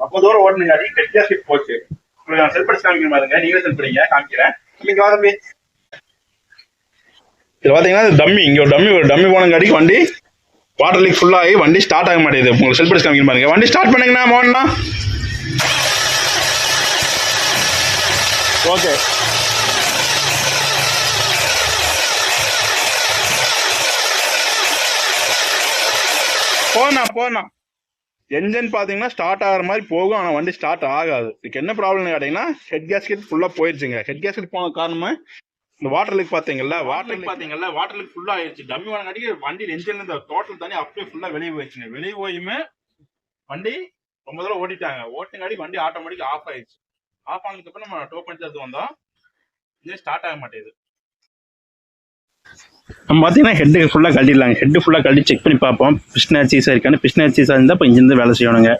அப்போ தூரம் ஓடுனுங்காடி head gasket போச்சு. உங்களுக்கு நான் செல்ஃப் அடிச்சு காமிக்கிற பாருங்க, நீங்களே செல்ஃப் படிங்க காமிக்கிறேன். இங்க வா தம்பி. இது பாத்தீங்கன்னா டம்மி, இங்க ஒரு டம்மி போனங்காடிக்கு வண்டி வாட்டர் லீக் ஃபுல்லா ஆகி வண்டி ஸ்டார்ட் ஆக மாட்டேங்குது. உங்களுக்கு செல்ஃப் அடிச்சு காமிக்கிற பாருங்க. வண்டி ஸ்டார்ட் பண்ணுங்கண்ணா மோகன்னா. ஓகே போனா என்ஜின் பாத்தீங்கன்னா ஸ்டார்ட் ஆகிற மாதிரி போகும், ஆனா வண்டி ஸ்டார்ட் ஆகாது. இதுக்கு என்ன ப்ராப்ளம் கேட்டீங்கன்னா ஹெட் கேஸ்கெட் ஃபுல்லா போயிடுச்சுங்க. ஹெட் கேஸ்கெட் போன காரணமா இந்த வாட்டர் லீக் பாத்தீங்கல்ல, வாட்டர் லீக் ஃபுல்லா ஆயிடுச்சு. டம்மி வாங்கினாடி வண்டி என்ஜின்ல இருந்து டோட்டல் தண்ணி அப்படியே ஃபுல்லா வெளியே போயிடுச்சுங்க. வெளியே போயுமே வண்டி ரொம்ப தூரம் ஓட்டினாடி வண்டி ஆட்டோமேட்டிக் ஆஃப் ஆயிடுச்சு. ஆஃப் ஆனதுக்கு அப்புறம் நம்ம டோ பண்ணி எடுத்து வந்தோம், இது ஸ்டார்ட் ஆக மாட்டேங்குது. நம்ம பார்த்தீங்கன்னா ஹெட்டு ஃபுல்லாக கழட்டிடலாங்க. ஹெட்டு ஃபுல்லாக கழட்டி செக் பண்ணி பார்ப்போம் பிஸ்டன் சீஸாக இருக்கான்னு. பிஸ்டன் சீஸாக இருந்தால் இப்போ இன்ஜின் வேலை செய்யணுங்க.